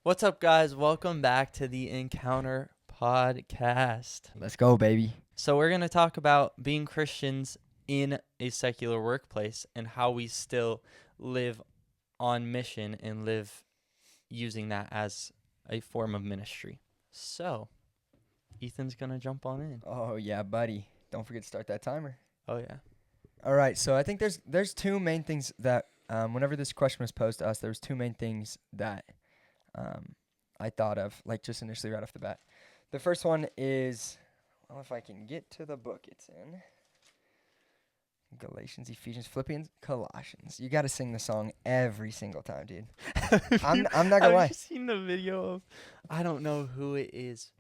What's up, guys? Welcome back to the Encounter Podcast. Let's go, baby. So, we're going to talk about being Christians in a secular workplace and how we still live on mission and live using that as a form of ministry. So, Ethan's going to jump on in. Oh, yeah, buddy. Don't forget to start that timer. Oh, yeah. All right, so I think there's two main things that, whenever this question was posed to us, there was two main things that I thought of, like just initially right off the bat. The first one is, well, if I can get to the book it's in. Galatians, Ephesians, Philippians, Colossians. You got to sing the song every single time, dude. I'm not going to Have lie. you seen the video of, I don't know who it is,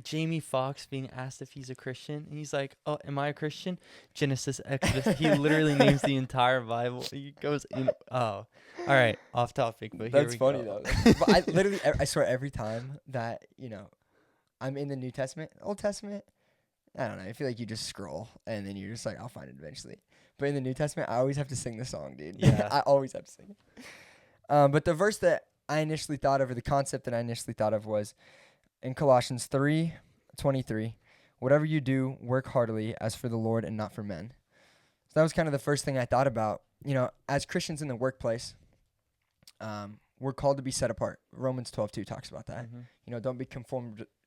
Jamie Foxx being asked if he's a Christian, and he's like, "Oh, am I a Christian?" Genesis, Exodus. He literally names the entire Bible. He goes in. Oh, all right, off topic, but here That's we funny, go. though. But I literally, I swear, every time that, I'm in the New Testament, Old Testament, I don't know. I feel like you just scroll and then you're just like, I'll find it eventually. But in the New Testament, I always have to sing the song, dude. Yeah. I always have to sing it. But the verse that I initially thought of, or the concept that I initially thought of, was in Colossians 3:23. Whatever you do, work heartily as for the Lord and not for men. So that was kind of the first thing I thought about. As Christians in the workplace, we're called to be set apart. Romans 12:2 talks about that. Mhm.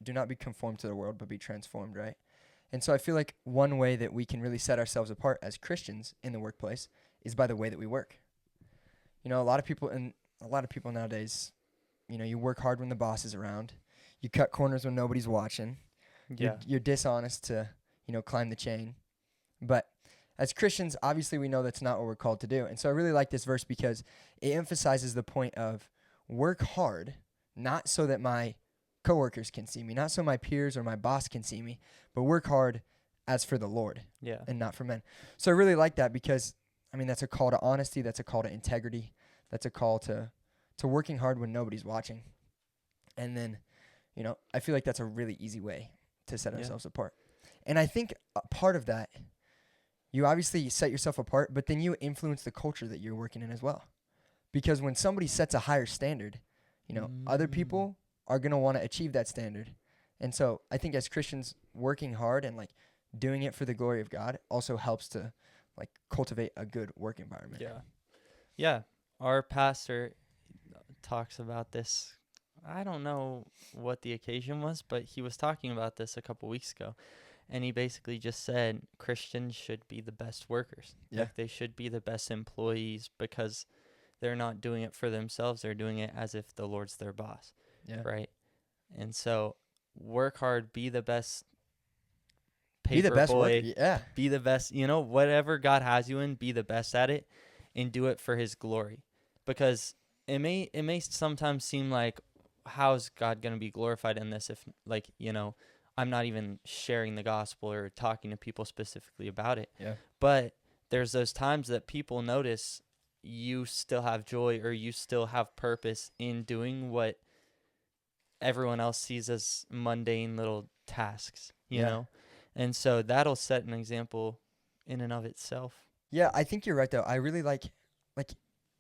Do not be conformed to the world, but be transformed, right? And so I feel like one way that we can really set ourselves apart as Christians in the workplace is by the way that we work. A lot of people nowadays, you work hard when the boss is around. You cut corners when nobody's watching. Yeah. You're dishonest to, climb the chain. But as Christians, obviously we know that's not what we're called to do. And so I really like this verse because it emphasizes the point of work hard, not so that my coworkers can see me, not so my peers or my boss can see me, but work hard as for the Lord Yeah. and not for men. So I really like that because, that's a call to honesty. That's a call to integrity. That's a call to working hard when nobody's watching. And then, I feel like that's a really easy way to set Yeah. ourselves apart. And I think a part of that, you obviously set yourself apart, but then you influence the culture that you're working in as well. Because when somebody sets a higher standard, other people are going to want to achieve that standard. And so I think as Christians, working hard and doing it for the glory of God also helps to cultivate a good work environment. Yeah. Yeah. Our pastor talks about this. I don't know what the occasion was, but he was talking about this a couple weeks ago. And he basically just said Christians should be the best workers. Yeah. Like they should be the best employees because they're not doing it for themselves. They're doing it as if the Lord's their boss. Yeah. Right. And so work hard, be the best Be the paper best boy, worker. Yeah. be the best, whatever God has you in, be the best at it and do it for his glory. Because it may sometimes seem like, how's God going to be glorified in this if I'm not even sharing the gospel or talking to people specifically about it. Yeah. But there's those times that people notice you still have joy or you still have purpose in doing what everyone else sees as mundane little tasks, you know? And so that'll set an example in and of itself. Yeah, I think you're right though. I really like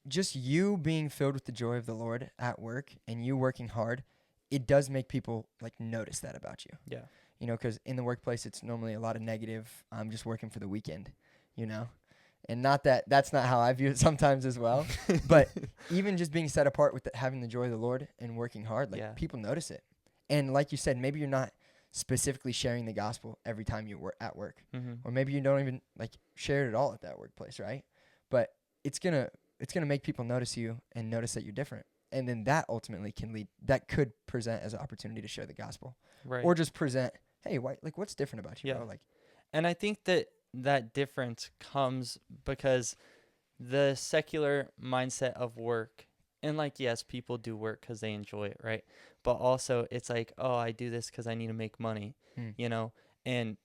just you being filled with the joy of the Lord at work and you working hard. It does make people notice that about you. Yeah. Because in the workplace it's normally a lot of negative. I'm just working for the weekend, and not that that's not how I view it sometimes as well. But even just being set apart with having the joy of the Lord and working hard, people notice it. And like you said, maybe you're not specifically sharing the gospel every time you were at work, or maybe you don't even share it at all at that workplace, right? But it's gonna make people notice you and notice that you're different, and then that ultimately that could present as an opportunity to share the gospel, Right. or just present, hey, what's different about you, bro? And I think that difference comes because the secular mindset of work, and yes, people do work because they enjoy it, right? But also it's oh, I do this because I need to make money, and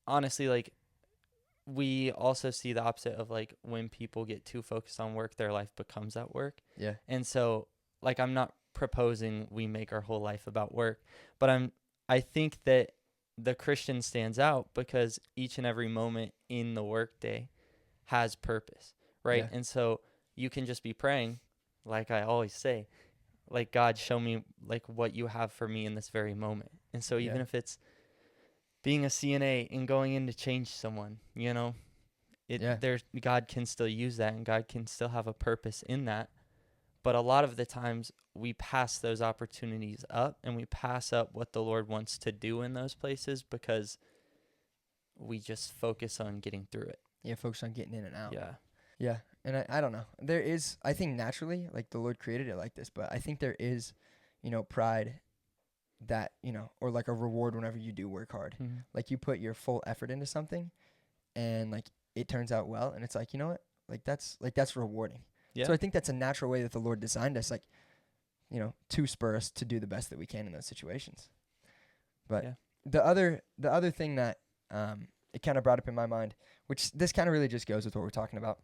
honestly, we also see the opposite of when people get too focused on work, their life becomes at work. Yeah. And so I'm not proposing we make our whole life about work, but I think that the Christian stands out because each and every moment in the workday has purpose, right? Yeah. And so you can just be praying, like I always say, like, God, show me like what you have for me in this very moment. And so even Yeah. if it's being a CNA and going in to change someone, Yeah. there's God can still use that, and God can still have a purpose in that. But a lot of the times we pass those opportunities up, and we pass up what the Lord wants to do in those places because we just focus on getting through it. Yeah, focus on getting in and out. Yeah. Yeah, and I don't know. There is, I think naturally, like the Lord created it like this, but I think there is, pride that, or like a reward whenever you do work hard. Mm-hmm. Like you put your full effort into something and like it turns out well, and it's like, you know what? That's rewarding. Yeah. So I think that's a natural way that the Lord designed us, like, to spur us to do the best that we can in those situations. But Yeah. the other thing that it kind of brought up in my mind, which this kind of really just goes with what we're talking about.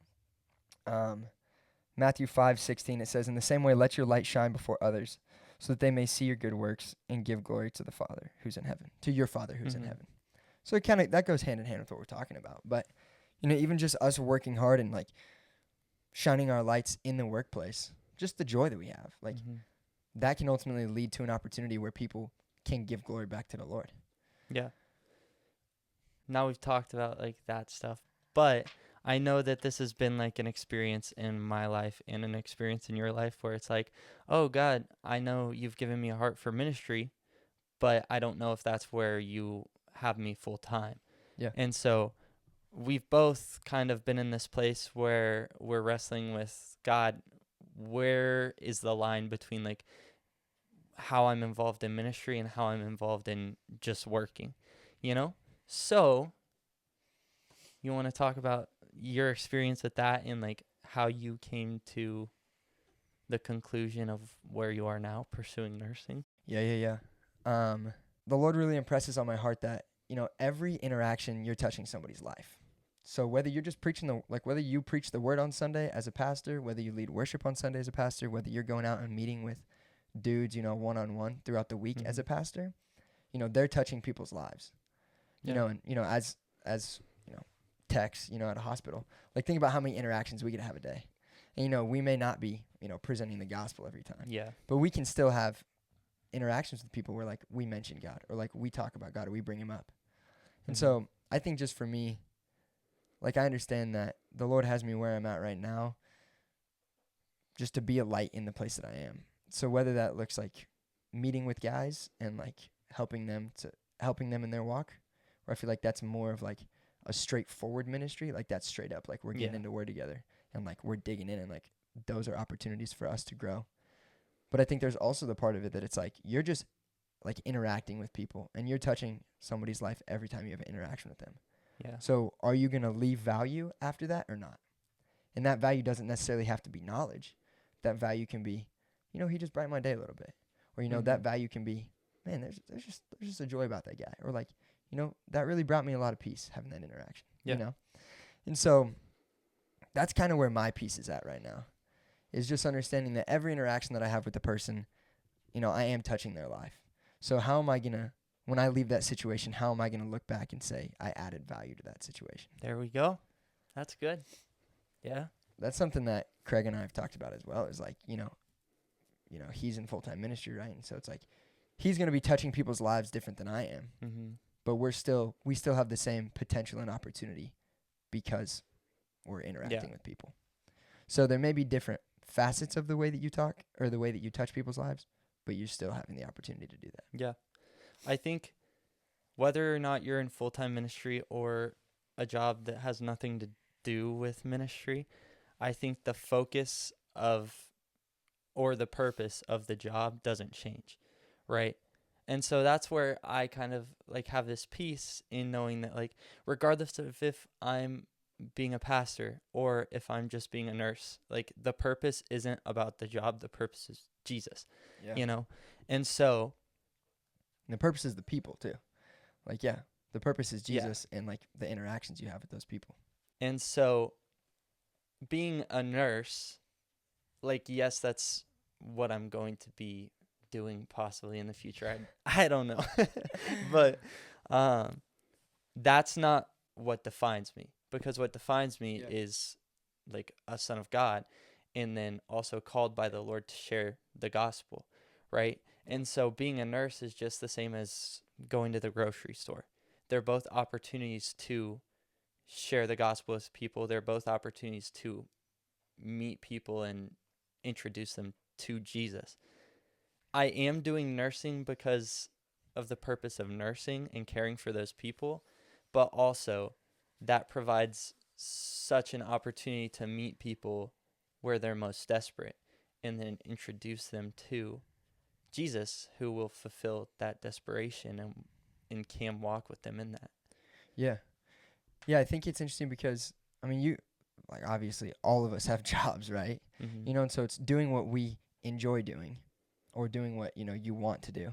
Matthew 5:16, it says, "In the same way, let your light shine before others, so that they may see your good works and give glory to the Father who's in heaven, to your Father who's in Mhm. heaven." So it kind of that goes hand in hand with what we're talking about. But even just us working hard and like shining our lights in the workplace, just the joy that we have, like Mhm. that can ultimately lead to an opportunity where people can give glory back to the Lord. Yeah. Now we've talked about like that stuff, but I know that this has been like an experience in my life and an experience in your life where it's like, oh God, I know you've given me a heart for ministry, but I don't know if that's where you have me full time. Yeah. And so we've both kind of been in this place where we're wrestling with God. Where is the line between like how I'm involved in ministry and how I'm involved in just working, So you want to talk about your experience with that and like how you came to the conclusion of where you are now pursuing nursing? Yeah. The Lord really impresses on my heart that, every interaction you're touching somebody's life. So whether you're just preaching whether you preach the word on Sunday as a pastor, whether you lead worship on Sunday as a pastor, whether you're going out and meeting with dudes, one-on-one throughout the week as a pastor, they're touching people's lives. And as techs, at a hospital, like think about how many interactions we get to have a day. And we may not be, presenting the gospel every time. Yeah. But we can still have interactions with people where like we mention God or like we talk about God or we bring him up. And so I think just for me, like I understand that the Lord has me where I'm at right now just to be a light in the place that I am. So whether that looks like meeting with guys and like helping them in their walk, or I feel like that's more of like a straightforward ministry, like that's straight up, like we're getting into word together and like we're digging in and like those are opportunities for us to grow. But I think there's also the part of it that it's like you're just like interacting with people and you're touching somebody's life every time you have an interaction with them. Yeah. So are you going to leave value after that or not? And that value doesn't necessarily have to be knowledge. That value can be, he just brightened my day a little bit. Or, that value can be, man, there's just a joy about that guy. Or like, that really brought me a lot of peace having that interaction, And so that's kind of where my peace is at right now, is just understanding that every interaction that I have with the person, I am touching their life. So how am I going to, when I leave that situation, how am I going to look back and say I added value to that situation? There we go. That's good. Yeah. That's something that Craig and I have talked about as well, is like, he's in full-time ministry, right? And so it's like he's going to be touching people's lives different than I am. Mm-hmm. But we still have the same potential and opportunity because we're interacting with people. So there may be different facets of the way that you talk or the way that you touch people's lives, but you're still having the opportunity to do that. Yeah. I think whether or not you're in full-time ministry or a job that has nothing to do with ministry, I think the focus or the purpose of the job doesn't change, right? And so that's where I kind of like have this peace in knowing that like regardless of if I'm being a pastor or if I'm just being a nurse, like the purpose isn't about the job, the purpose is Jesus, And so and the purpose is the people too. Like, the purpose is Jesus and like the interactions you have with those people. And so being a nurse, like, yes, that's what I'm going to be doing possibly in the future. I don't know. But that's not what defines me, because what defines me is like a son of God. and then also called by the Lord to share the gospel, right? And so being a nurse is just the same as going to the grocery store. They're both opportunities to share the gospel with people. They're both opportunities to meet people and introduce them to Jesus. I am doing nursing because of the purpose of nursing and caring for those people, but also that provides such an opportunity to meet people where they're most desperate and then introduce them to Jesus, who will fulfill that desperation and can walk with them in that. Yeah. Yeah, I think it's interesting because, I mean, you, like, obviously all of us have jobs, right? Mm-hmm. You know, and so it's doing what we enjoy doing or doing what, you know, you want to do.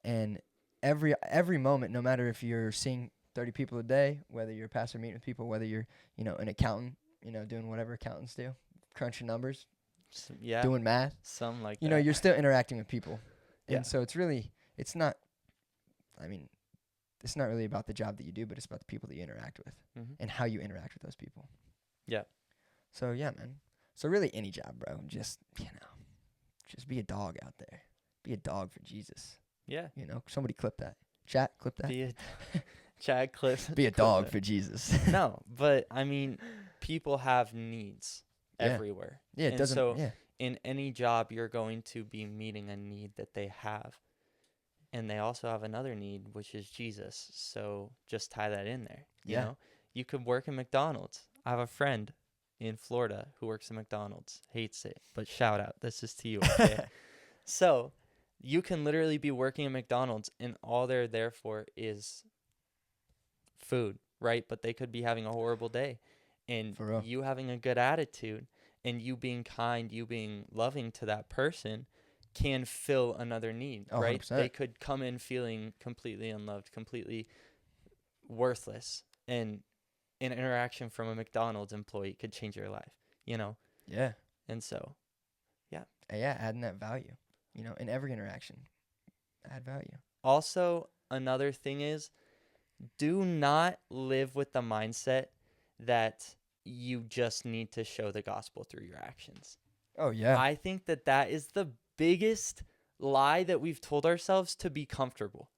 And every moment, no matter if you're seeing 30 people a day, whether you're a pastor meeting with people, whether you're, you know, an accountant, you know, doing whatever accountants do, crunching numbers, Yeah, doing math, some like you that. know, you're still interacting with people. Yeah. And so it's really, it's not, I mean, it's not really about the job that you do, but it's about the people that you interact with Mm-hmm. and how you interact with those people. Yeah. So, yeah, man. So really any job, bro. Just, you know, just be a dog out there. Be a dog for Jesus. Yeah. You know, somebody clip that. Chat, clip that. Be a Chad Cliff. Be a dog for Jesus. No, but I mean, people have needs Yeah. everywhere. Yeah, it And doesn't, so yeah. in any job, you're going to be meeting a need that they have. And they also have another need, which is Jesus. So just tie that in there. You Yeah. know, you could work at McDonald's. I have a friend in Florida who works at McDonald's, hates it, but shout out. This is to you. Okay? So you can literally be working at McDonald's and all they're there for is food, right? But they could be having a horrible day. And For real. you having a good attitude and you being kind, you being loving to that person can fill another need, Oh, right? 100%. They could come in feeling completely unloved, completely worthless. And an interaction from a McDonald's employee could change your life, you know? Yeah. And so, Yeah, adding that value, you know, in every interaction. Add value. also another thing is do not live with the mindset that you just need to show the gospel through your actions. Oh, yeah. I think that is the biggest lie that we've told ourselves to be comfortable,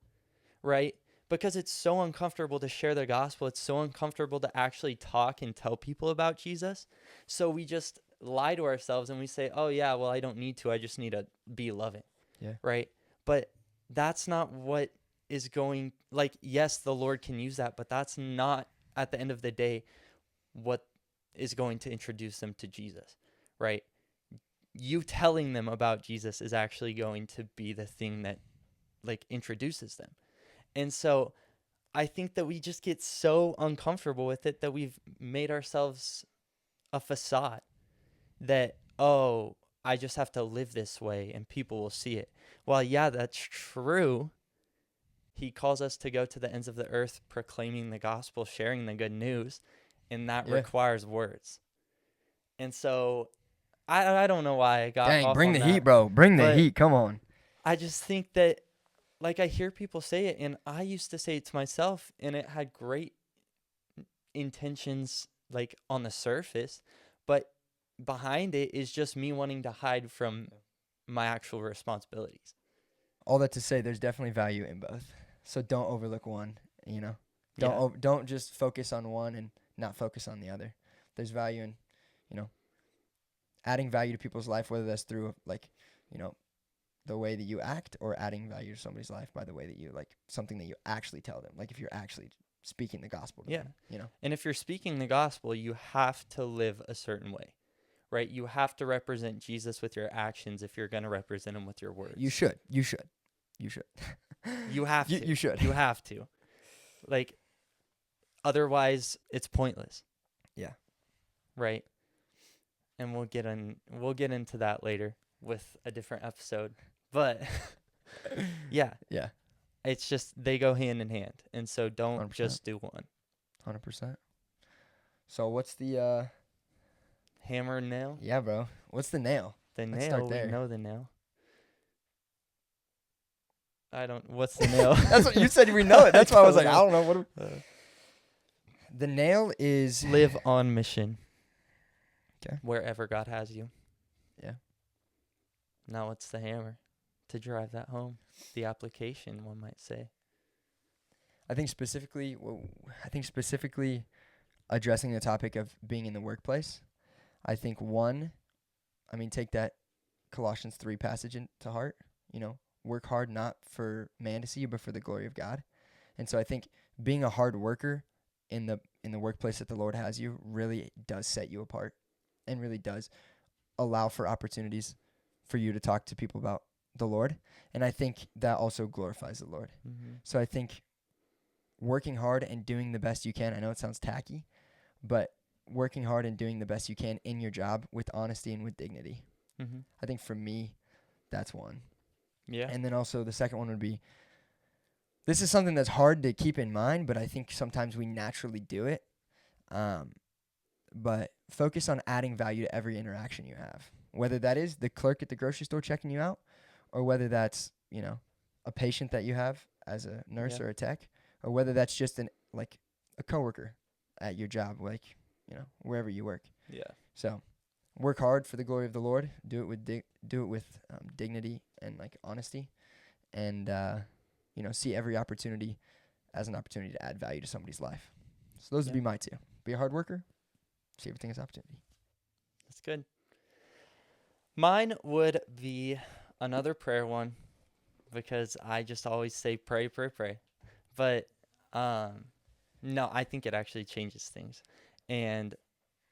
right? Because it's so uncomfortable to share the gospel. It's so uncomfortable to actually talk and tell people about Jesus. So we just lie to ourselves and we say, oh, yeah, well, I don't need to. I just need to be loving. Yeah. Right? But that's not what is going, like, yes, the Lord can use that, but that's not, at the end of the day, what is going to introduce them to Jesus, right? You telling them about Jesus is actually going to be the thing that, like, introduces them. And so I think that we just get so uncomfortable with it that we've made ourselves a facade that, oh, I just have to live this way and people will see it. Well, yeah, that's true. He calls us to go to the ends of the earth, proclaiming the gospel, sharing the good news, and that Yeah. requires words. And so I don't know why I got Dang, off bring on the that. heat, bro. Bring the but- heat. Come on. I just think that, like, I hear people say it, and I used to say it to myself, and it had great intentions, like, on the surface, but behind it is just me wanting to hide from my actual responsibilities. All that to say, there's definitely value in both. So don't overlook one, you know. Yeah. Don't just focus on one and not focus on the other. There's value in, you know, adding value to people's life, whether that's through, like, you know, the way that you act, or adding value to somebody's life by the way that you, like, something that you actually tell them. Like, if you're actually speaking the gospel to Yeah. them, you know. And if you're speaking the gospel, you have to live a certain way, right? You have to represent Jesus with your actions if you're going to represent him with your words. You should. You should. You have to. You should. You have to. Like, otherwise it's pointless. Yeah. Right? And we'll get into that later with a different episode. But yeah, Yeah. it's just they go hand in hand. And so don't 100%. just do one. 100%. So what's the Hammer and nail. yeah, bro. What's the nail? The Let's start nail, we there. know the nail. What's the nail? That's what you said. We know it. That's why I was like, I don't know what. Uh, The nail is live on mission. 'Kay. Wherever God has you. Yeah. Now what's the hammer to drive that home? The application, one might say. I think specifically addressing the topic of being in the workplace. I think take that Colossians 3 passage into heart, work hard not for man to see you, but for the glory of God. And so I think being a hard worker in the workplace that the Lord has you really does set you apart and really does allow for opportunities for you to talk to people about the Lord. And I think that also glorifies the Lord. Mm-hmm. So I think working hard and doing the best you can, I know it sounds tacky, but working hard and doing the best you can in your job with honesty and with dignity. Mm-hmm. I think for me, that's one. Yeah. And then also the second one would be, this is something that's hard to keep in mind, but I think sometimes we naturally do it. But focus on adding value to every interaction you have, whether that is the clerk at the grocery store checking you out, or whether that's, a patient that you have as a nurse or a tech, or whether that's just a coworker at your job, wherever you work. Yeah. So work hard for the glory of the Lord. Do it with dignity and honesty, and see every opportunity as an opportunity to add value to somebody's life. So those would be my two. Be a hard worker. See everything as opportunity. That's good. Mine would be another prayer one, because I just always say pray, pray, pray. But no, I think it actually changes things. And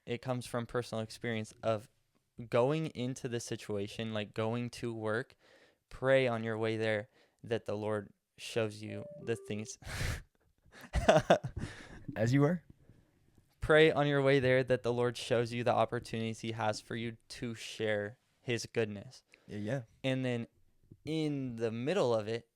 it comes from personal experience of going into the situation, like going to work. Pray on your way there that the Lord shows you the things. As you were? Pray on your way there that the Lord shows you the opportunities he has for you to share his goodness. Yeah. And then in the middle of it,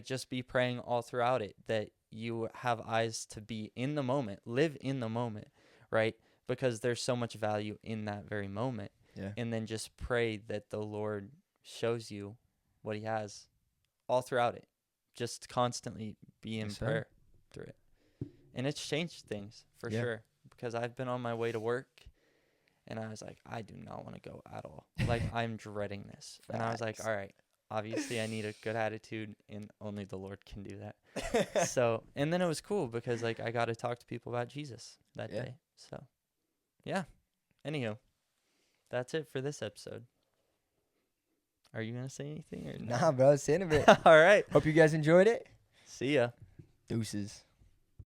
just be praying all throughout it that you have eyes to be in the moment, live in the moment, right? Because there's so much value in that very moment. Yeah. And then just pray that the Lord shows you what he has all throughout it. Just constantly be in prayer through it. And it's changed things for sure. Because I've been on my way to work and I was like, I do not want to go at all. I'm dreading this. And I was like, all right, obviously I need a good attitude and only the Lord can do that. So, and then it was cool because I got to talk to people about Jesus that day. So, yeah. Anyhow, that's it for this episode. Are you going to say anything or no? Nah, bro, it's the end of it. All right. Hope you guys enjoyed it. See ya. Deuces.